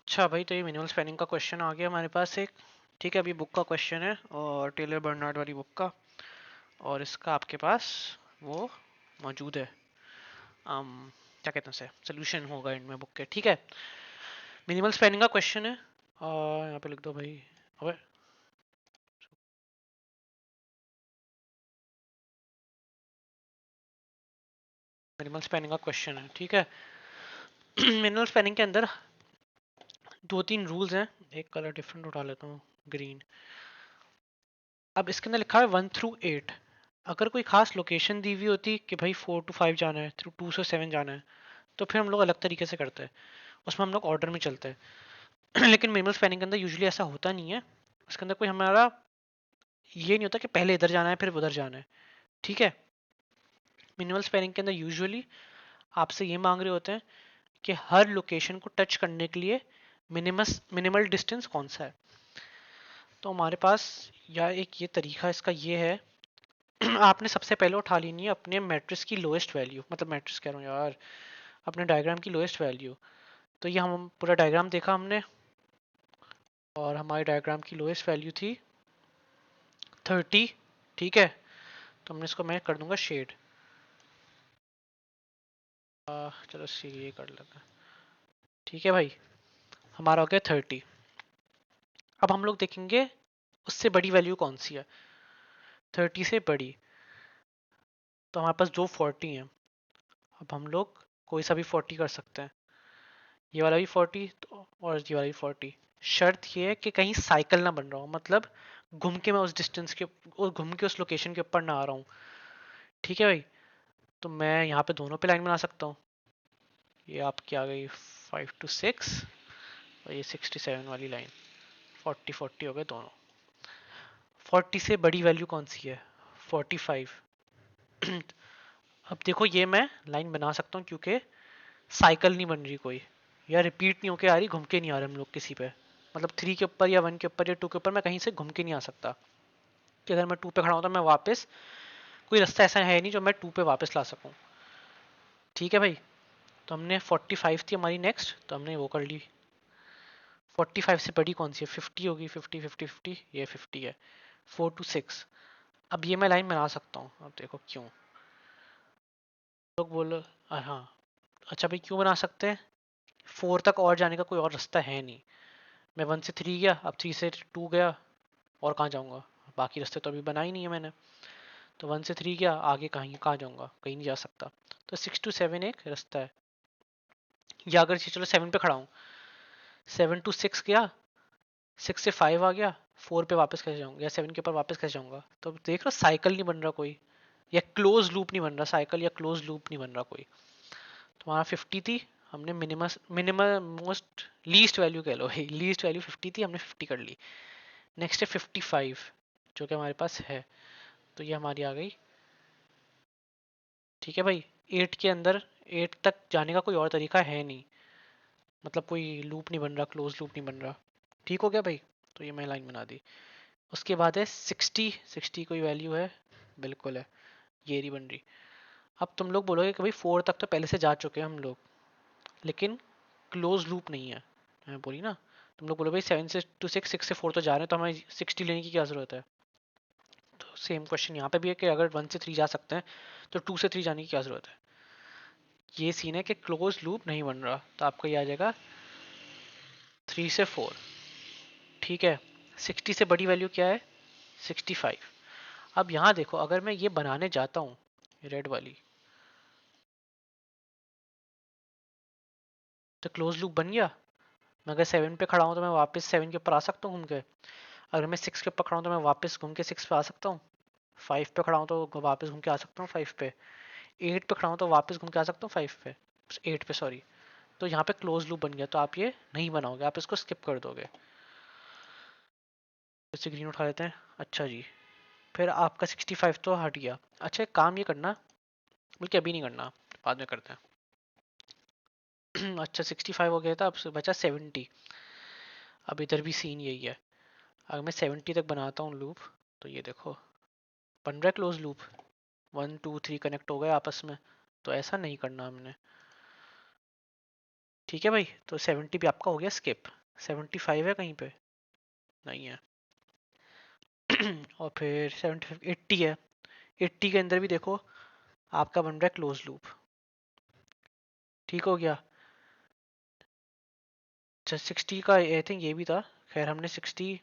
अच्छा भाई, तो ये मिनिमल स्पेनिंग का क्वेश्चन आ गया हमारे पास एक। ठीक है, अभी बुक का क्वेश्चन है और टेलर बर्नार्ड वाली बुक का, और इसका आपके पास वो मौजूद है। क्या कहते हैं उसे, सोल्यूशन होगा इनमें बुक के। ठीक है, मिनिमल स्पेनिंग का क्वेश्चन है और यहाँ पे लिख दो भाई। अबे मिनिमल स्पेनिंग का क्वेश्चन है, ठीक है। मिनिमल स्पेनिंग के अंदर दो तीन रूल्स हैं। एक कलर डिफरेंट उठा लेता हूँ, ग्रीन। अब इसके अंदर लिखा है 1 थ्रू 8। अगर कोई खास लोकेशन दी हुई होती कि भाई 4 to 5 जाना है, थ्रू 2 से 7 जाना है, तो फिर हम लोग अलग तरीके से करते हैं, उसमें हम लोग ऑर्डर में चलते हैं। लेकिन मिनिमल स्पेनिंग के अंदर यूजुअली ऐसा होता नहीं है। उसके अंदर कोई हमारा ये नहीं होता कि पहले इधर जाना है फिर उधर जाना है। ठीक है, मिनिमल स्पेनिंग के अंदर यूजुअली आपसे ये मांग रहे होते हैं कि हर लोकेशन को टच करने के लिए मिनिमल डिस्टेंस कौन सा है। तो हमारे पास या एक ये तरीका इसका ये है। आपने सबसे पहले उठा लेनी है अपने मैट्रिक्स की लोएस्ट वैल्यू, मतलब मैट्रिक्स कह रहा हूँ यार, अपने डायग्राम की लोएस्ट वैल्यू। तो ये हम पूरा डायग्राम देखा हमने, और हमारी डायग्राम की लोएस्ट वैल्यू थी 30। ठीक है, तो हमने इसको मैं कर दूंगा शेड। चलो ये कर लेते हैं। ठीक है भाई, हमारा हो गया 30। अब हम लोग देखेंगे उससे बड़ी वैल्यू कौन सी है 30 से बड़ी। तो हमारे पास दो 40 हैं। अब हम लोग कोई सा भी 40 कर सकते हैं, ये वाला भी 40 तो, और ये वाला भी 40। शर्त ये है कि कहीं साइकिल ना बन रहा हो, मतलब घूम के मैं उस डिस्टेंस के और घूम के उस लोकेशन के ऊपर ना आ रहा हूँ। ठीक है भाई, तो मैं यहाँ पे दोनों पे लाइन बना सकता हूँ। ये आपकी आ गई 5 to 6 और ये 67 वाली लाइन, 40 हो गए दोनों। 40 से बड़ी वैल्यू कौन सी है 45। अब देखो ये मैं लाइन बना सकता हूँ क्योंकि साइकिल नहीं बन रही कोई, या रिपीट नहीं होके आ रही, घूम के नहीं आ रहे हम लोग किसी पे। मतलब 3 के ऊपर या 1 के ऊपर या 2 के ऊपर मैं कहीं से घूम के नहीं आ सकता कि अगर मैं 2 पे खड़ा हूँ तो मैं वापस, कोई रास्ता ऐसा है नहीं जो मैं 2 पे वापस ला सकूँ। ठीक है भाई, तो हमने 45 थी हमारी नेक्स्ट, तो हमने वो कर ली। 45 से बड़ी कौन सी है 50 होगी, 50 ये 50 है। 4 to 6। अब ये मैं लाइन बना सकता हूँ, अब देखो क्यों लोग बोलो। हाँ, अच्छा भाई क्यों बना सकते हैं, 4 तक और जाने का कोई और रास्ता है नहीं। मैं 1 से 3 गया, अब 3 से 2 गया, और कहाँ जाऊँगा, बाकी रास्ते तो अभी बना ही नहीं है मैंने। तो 1 से 3 गया, आगे कहीं कहाँ जाऊँगा, कहीं नहीं जा सकता। तो 6 to 7 एक रास्ता है। या अगर चलो 7 पे खड़ा हूँ, 7 to 6 गया, 6 से 5 आ गया, 4 पे वापस कैसे जाऊँगा, या 7 के ऊपर वापस कैसे जाऊँगा। तो देख रहा साइकिल नहीं बन रहा कोई, या क्लोज लूप नहीं बन रहा, साइकिल या क्लोज लूप नहीं बन रहा कोई। तो हमारा 50 थी, हमने मिनिमम मोस्ट लीस्ट वैल्यू कह लो भाई, लीस्ट वैल्यू 50 थी, हमने 50 कर ली। नेक्स्ट है 55 जो कि हमारे पास है, तो ये हमारी आ गई। ठीक है भाई, 8 के अंदर 8 तक जाने का कोई और तरीका है नहीं, मतलब कोई लूप नहीं बन रहा, क्लोज लूप नहीं बन रहा। ठीक हो गया भाई, तो ये मैं लाइन बना दी। उसके बाद है 60 कोई वैल्यू है, बिल्कुल है, ये नहीं बन रही। अब तुम लोग बोलोगे कि भाई 4 तक तो पहले से जा चुके हैं हम लोग, लेकिन क्लोज लूप नहीं है। मैं बोली ना, तुम लोग बोलो भाई 7 से टू 6, 6 से 4 तो जा रहे हैं, तो हमें 60 लेने की क्या जरूरत है। तो सेम क्वेश्चन यहाँ पे भी है कि अगर 1 से 3 जा सकते हैं तो 2 से 3 जाने की क्या जरूरत है। ये सीन है कि क्लोज लूप नहीं बन रहा, तो आपका ये आ जाएगा 3 से 4। ठीक है, 60 से बड़ी वैल्यू क्या है 65। अब यहाँ देखो, अगर मैं ये बनाने जाता हूँ रेड वाली, तो क्लोज लूप बन गया। मैं अगर 7 पे खड़ा हूँ तो मैं वापस 7 के ऊपर आ सकता हूँ घूम के। अगर मैं 6 के ऊपर खड़ा हूँ तो मैं वापस घूम के 6 पे आ सकता हूँ। 5 पे खड़ा हूँ तो वापस घूम के आ सकता हूँ 5 पे। 8 पे खड़ा हूँ तो वापस घूम के आ सकता हूँ 5 पे, 8 पे सॉरी। तो यहाँ पे क्लोज लूप बन गया, तो आप ये नहीं बनाओगे, आप इसको स्किप कर दोगे। इससे ग्रीन उठा लेते हैं। अच्छा जी, फिर आपका 65 तो हट गया। अच्छा एक काम ये करना, बल्कि अभी नहीं करना, बाद में करते हैं। अच्छा 65 हो गया था, अब बचा 70। अब इधर भी सीन यही है, अगर मैं 70 तक बनाता हूँ लूप, तो ये देखो बन रहा है क्लोज लूप, 1 2 3 कनेक्ट हो गए आपस में। तो ऐसा नहीं करना हमने। ठीक है भाई, तो 70 भी आपका हो गया स्किप। 75 है कहीं पे? नहीं है। और फिर 75 80 है। 80 के अंदर भी देखो आपका बन रहा है क्लोज लूप। ठीक हो गया। 60 का आई थिंक ये भी था। खैर हमने 60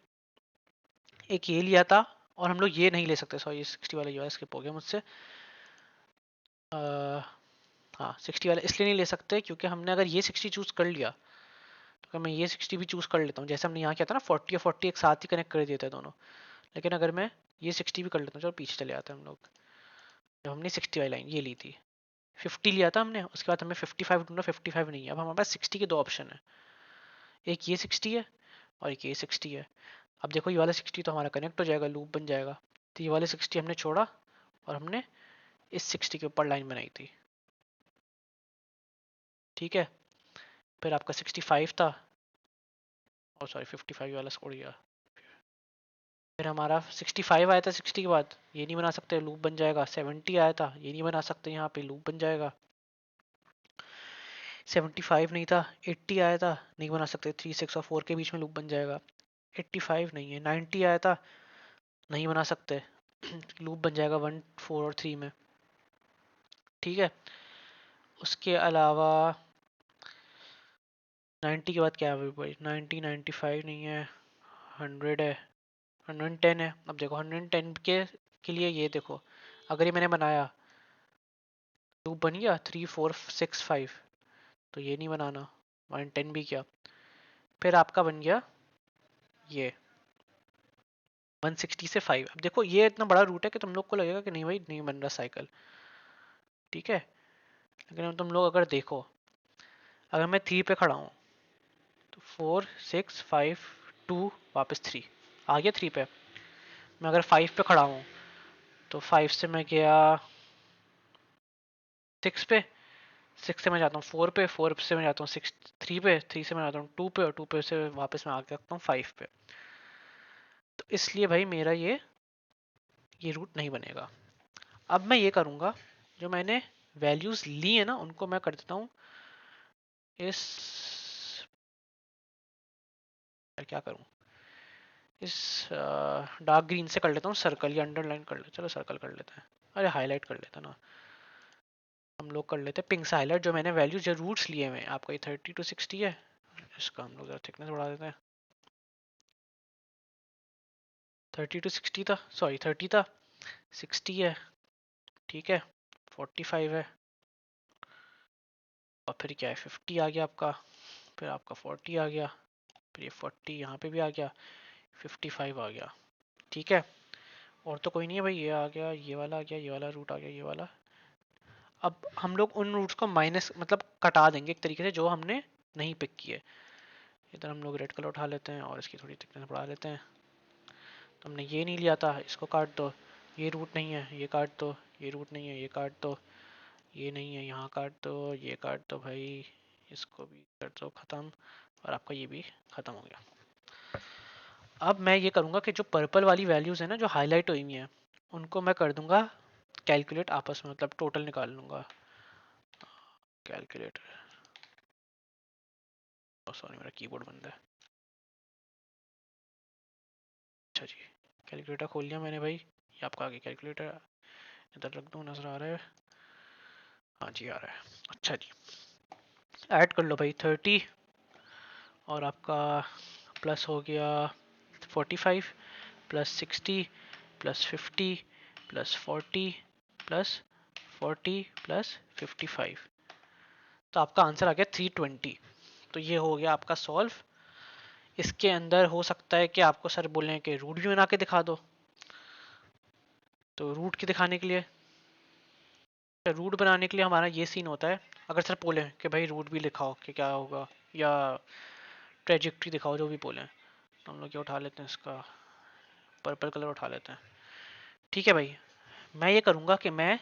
एक ये लिया था, और हम लोग ये नहीं ले सकते, सॉरी 60 वाला जो स्किप हो गया मुझसे। हाँ 60 वाला इसलिए नहीं ले सकते क्योंकि हमने अगर ये 60 चूज कर लिया तो अगर मैं ये 60 भी चूज कर लेता हूँ, जैसे हमने यहाँ किया था ना 40 और 40 एक साथ ही कनेक्ट कर देते हैं दोनों, लेकिन अगर मैं ये 60 भी कर लेता हूँ, चलो पीछे चले आते हैं हम लोग। जब हमने 60 वाली लाइन ये ली थी, 50 लिया था हमने, उसके बाद हमें 55 ढूंढना, 55 नहीं है। अब हमारे पास 60 के दो ऑप्शन है, एक ये 60 है और एक ये 60 है। अब देखो ये वाला 60 तो हमारा कनेक्ट हो जाएगा, लूप बन जाएगा। तो ये वाले 60 हमने छोड़ा और हमने इस 60 के ऊपर लाइन बनाई थी। ठीक है। फिर आपका 65 था, और सॉरी 55 वाला छोड़ गया। फिर हमारा 65 आया था 60 के बाद, ये नहीं बना सकते, लूप बन जाएगा। 70 आया था, ये नहीं बना सकते, यहाँ पे लूप बन जाएगा। 75 नहीं था, 80 आया था, नहीं बना सकते, 3 6 और 4 के बीच में लूप बन जाएगा। 85 नहीं है। 90 आया था, नहीं बना सकते, लूप बन जाएगा 1 4 और 3 में। ठीक है। उसके अलावा 90 के बाद क्या है भाई? 90 95 नहीं है, 100 है, 110 है। अब देखो 110 के लिए ये देखो, अगर ये मैंने बनाया, लूप बन गया 3 4 6 5, तो ये नहीं बनाना, 110 भी किया। फिर आपका बन गया ये 160 से 5। अब देखो ये इतना बड़ा रूट है कि तुम लोग को लगेगा कि नहीं भाई नहीं बन रहा साइकिल, ठीक है। लेकिन अब तुम लोग अगर देखो, अगर मैं 3 पे खड़ा हूँ तो 4 6 5 2 वापस 3 आ गया 3 पे। मैं अगर 5 पे खड़ा हूँ तो 5 से मैं गया 6 पे, 6 से मैं जाता हूँ 4 पे, 4 से मैं जाता हूँ 6 3 पे, 3 से मैं जाता हूँ 2 पे, और 2 पे से वापस मैं आ सकता हूँ 5 पे। तो इसलिए भाई मेरा ये रूट नहीं बनेगा। अब मैं ये करूँगा, जो मैंने वैल्यूज ली है ना उनको मैं कर देता हूँ इस, क्या करूँ, इस डार्क ग्रीन से कर लेता हूँ सर्कल, या अंडरलाइन कर ले, चलो सर्कल कर लेते हैं। अरे हाईलाइट कर लेते हैं ना हम लोग, कर लेते हैं पिंक से हाईलाइट, जो मैंने वैल्यू जो रूट्स लिए हुए हैं। आपका ये 30 to 60 है, इसका हम लोग जरा थिकनेस बढ़ा देते हैं। 30 to 60 था, सॉरी 30 था, 60 है, ठीक है, 45 है, और फिर क्या है 50 आ गया आपका, फिर आपका 40 आ गया, फिर ये 40 यहाँ पे भी आ गया, 55 आ गया। ठीक है। और तो कोई नहीं है भाई, ये आ गया, ये वाला आ गया, ये वाला रूट आ गया, ये वाला। अब हम लोग उन रूट्स को माइनस मतलब कटा देंगे एक तरीके से जो हमने नहीं पिक किए। इधर हम लोग रेड कलर उठा लेते हैं और इसकी थोड़ी थिकनेस बढ़ा लेते हैं। तो हमने ये नहीं लिया था, इसको काट दो, ये रूट नहीं है, ये काट दो, ये रूट नहीं है, ये काट दो, ये नहीं है, यहाँ काट दो, ये काट दो भाई, इसको भी कर दो खत्म, और आपका ये भी खत्म हो गया। अब मैं ये करूँगा कि जो पर्पल वाली वैल्यूज़ है ना जो हाईलाइट हुई हुई हैं, उनको मैं कर दूंगा कैलकुलेट आपस में, मतलब टोटल निकाल लूँगा। कैलकुलेटर, सॉरी मेरा कीबोर्ड बंद है। अच्छा जी, कैलकुलेटर खोल लिया मैंने भाई, ये आपका आगे कैलकुलेटर, इधर रख दूँ, नजर आ रहा है? हाँ जी आ रहा है। अच्छा जी, ऐड कर लो भाई 30, और आपका प्लस हो गया 45 plus 60 plus 50 plus 40 plus 40 plus 55, तो आपका आंसर आ गया 320। तो ये हो गया आपका सॉल्व। इसके अंदर हो सकता है कि आपको सर बोलें कि रूट भी बना के दिखा दो, तो रूट के दिखाने के लिए, रूट बनाने के लिए हमारा ये सीन होता है, अगर सर बोले कि भाई रूट भी लिखाओ कि क्या होगा, या ट्रेजेक्ट्री दिखाओ, जो भी बोले, तो हम लोग क्या उठा लेते हैं, इसका पर्पल कलर उठा लेते हैं। ठीक है भाई, मैं ये करूँगा कि मैं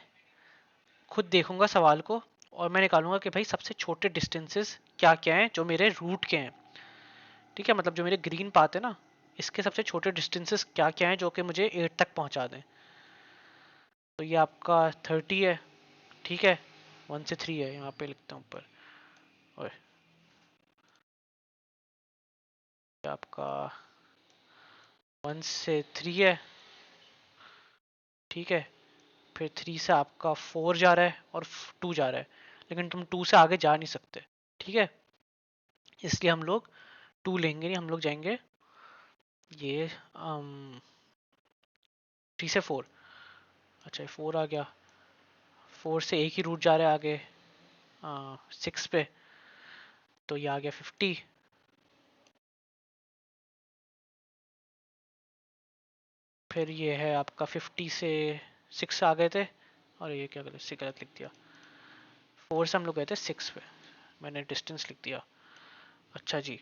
खुद देखूंगा सवाल को, और मैं निकालूंगा कि भाई सबसे छोटे डिस्टेंसेस क्या क्या हैं जो मेरे रूट के हैं। ठीक है, मतलब जो मेरे ग्रीन पाथ है ना, इसके सबसे छोटे डिस्टेंसेस क्या क्या हैं जो कि मुझे 8 तक पहुंचा दें। तो ये आपका 30 है, ठीक है, 1 से 3 है, यहाँ पे लिखता हूँ ऊपर। ओए आपका 1 से 3 है, ठीक है। फिर 3 से आपका 4 जा रहा है और 2 जा रहा है, लेकिन तुम 2 से आगे जा नहीं सकते, ठीक है। इसलिए हम लोग 2 लेंगे नहीं, हम लोग जाएंगे ये 3 से 4। अच्छा ये 4 आ गया, 4 से एक ही रूट जा रहा है आगे 6 पे, तो ये आ गया 50। फिर ये है आपका 50 से 6 आ गए थे, और ये क्या गलत लिख दिया, 4 से हम लोग गए थे 6 पे, मैंने डिस्टेंस लिख दिया। अच्छा जी,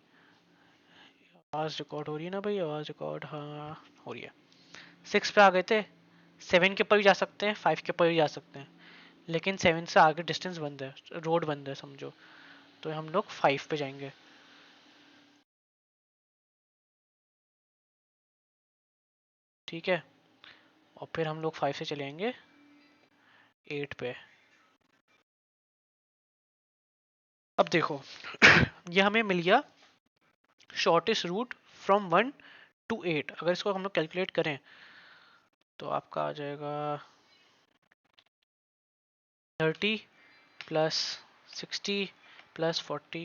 आवाज़ रिकॉर्ड हो रही है ना भाई, आवाज़ रिकॉर्ड हाँ हो रही है। 6 पे आ गए थे, 7 के ऊपर भी जा सकते हैं, 5 के ऊपर भी जा सकते हैं, लेकिन 7 से आगे डिस्टेंस बंद है, रोड बंद है समझो, तो हम लोग 5 पे जाएंगे, ठीक है। और फिर हम लोग 5 से चले जाएंगे 8 पे। अब देखो ये हमें मिल गया शॉर्टेस्ट रूट फ्रॉम 1 टू 8। अगर इसको हम लोग कैलकुलेट करें तो आपका आ जाएगा 30 प्लस 60 प्लस 40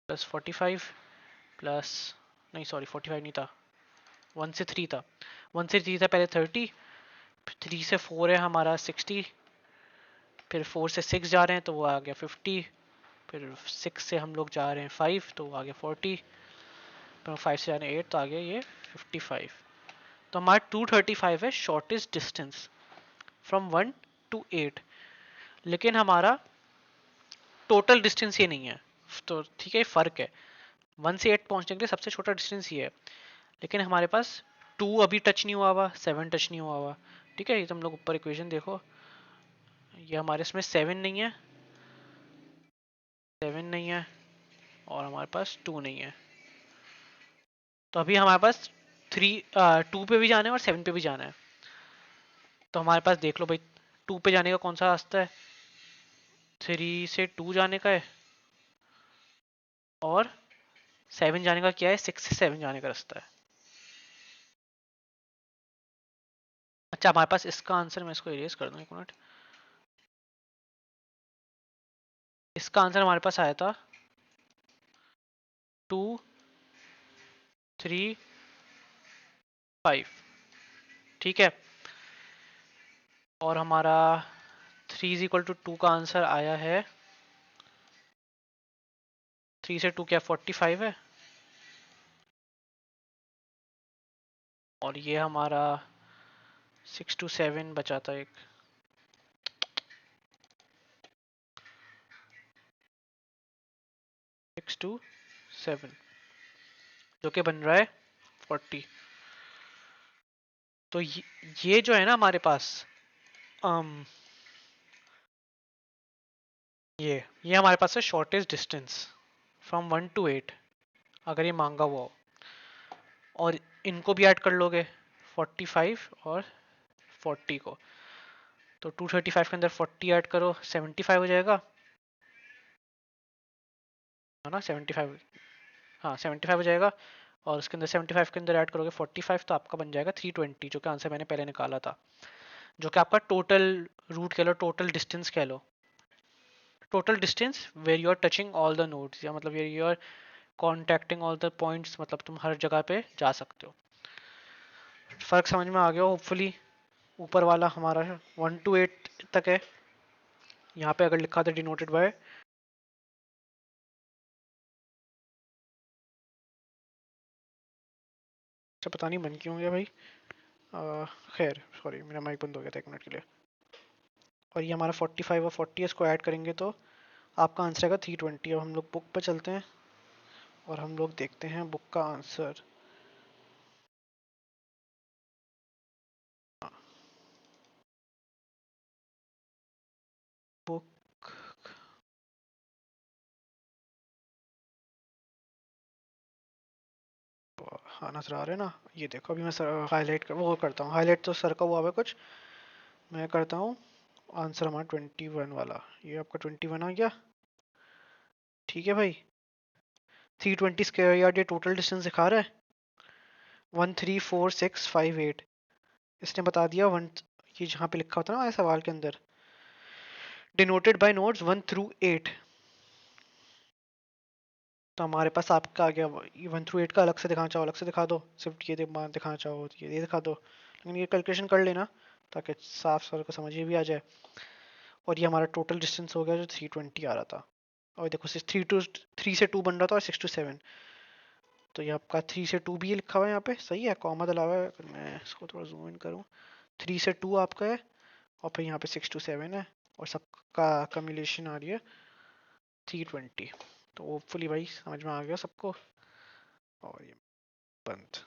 प्लस 45 प्लस, नहीं सॉरी 45 नहीं था, 1 से 3 था, 1 से 3 था पहले 30, 3 से 4 है हमारा 60, फिर 4 से 6 जा रहे हैं तो वो आ गया 50, फिर 6 से हम लोग जा रहे हैं 5 तो वो आ गया 40, फिर 5 से जा रहे हैं 8 तो आ गया ये 55। तो हमारा 235 है शॉर्टेस्ट डिस्टेंस फ्रॉम 1 टू 8, लेकिन हमारा टोटल डिस्टेंस ये नहीं है, तो ठीक है फर्क है, 1 से 8 पहुंचने के लिए सबसे छोटा डिस्टेंस ये है, लेकिन हमारे पास 2 अभी टच नहीं हुआ हुआ, 7 टच नहीं हुआ हुआ, ठीक है। ये तुम लोग ऊपर इक्वेशन देखो, ये हमारे इसमें 7 नहीं है, 7 नहीं है, और हमारे पास 2 नहीं है, तो अभी हमारे पास 2 पे भी जाना है और 7 पे भी जाना है। तो हमारे पास देख लो भाई, 2 पे जाने का कौन सा रास्ता है, 3 से 2 जाने का है, और 7 जाने का क्या है, 6 से 7 जाने का रास्ता है। अच्छा हमारे पास इसका आंसर, मैं इसको इरेज कर दूं एक मिनट, इसका आंसर हमारे पास आया था 2 3 5, ठीक है। और हमारा 3 इज इक्वल टू 2 का आंसर आया है, 3 से 2 क्या 45 है, और ये हमारा 6 to 7 बचा था एक, 6 to 7 जो कि बन रहा है 40। तो ये जो है ना हमारे पास, um, ये हमारे पास है शॉर्टेस्ट डिस्टेंस फ्रॉम 1 टू 8, अगर ये मांगा हुआ हो, और इनको भी ऐड कर लोगे 45 और 40 को, तो 235 के अंदर 40 ऐड करो 75 हो जाएगा, है ना 75, हाँ 75 हो जाएगा, और उसके अंदर 75 के अंदर ऐड करोगे 45, तो आपका बन जाएगा 320, जो कि आंसर मैंने पहले निकाला था, जो कि आपका टोटल रूट कह लो, टोटल डिस्टेंस कह लो, total distance where you are touching all the nodes, या मतलब you are contacting all the points, मतलब तुम हर जगह पे जा सकते हो। फर्क समझ में आ गया होपफुली। ऊपर वाला हमारा 1 to 8 तक है, यहाँ पे अगर लिखा था डिनोटेड बाय, अच्छा पता नहीं बंद क्यों हो गया भाई, खैर सॉरी मेरा माइक बंद हो गया था एक मिनट के लिए। और ये हमारा 45 और 40 इसको ऐड करेंगे तो आपका आंसर आएगा 320। अब हम लोग बुक पर चलते हैं और हम लोग देखते हैं बुक का आंसर। बुक, हाँ नजर आ रहे हैं ना, ये देखो अभी मैं हाईलाइट कर वो करता हूँ, हाईलाइट तो सर का हुआ है कुछ, मैं करता हूँ आंसर हमारा 21 वाला, ये आपका 21 आ गया, ठीक है भाई। 320 स्क्वायर यार्ड ये टोटल डिस्टेंस दिखा रहा है 134658। इसने बता दिया वन, ये जहाँ पे लिखा होता है ना सवाल के अंदर, डिनोटेड बाय नोड्स 1 थ्रू 8। तो हमारे पास आपका आ गया 1 थ्रू 8 का अलग से दिखाना चाहो अलग से दिखा दो, सिर्फ ये दिखाना चाहो तो ये दिखा दो, लेकिन ये कैलकुलेशन कर लेना ताकि साफ सर को समझ भी आ जाए। और ये हमारा टोटल डिस्टेंस हो गया जो 320 आ रहा था। और देखो 3 से 2 बन रहा था और 6 to 7, तो ये आपका 3 से 2 भी लिखा हुआ है यहाँ पे, सही है, कॉमा डला है। अगर मैं इसको थोड़ा जूम इन करूँ, 3 से 2 आपका है और फिर यहाँ पे 6 to 7 है और सबका कम्युलेशन आ रही है 320। तो होपफुली भाई समझ में आ गया सबको। और ये बंद।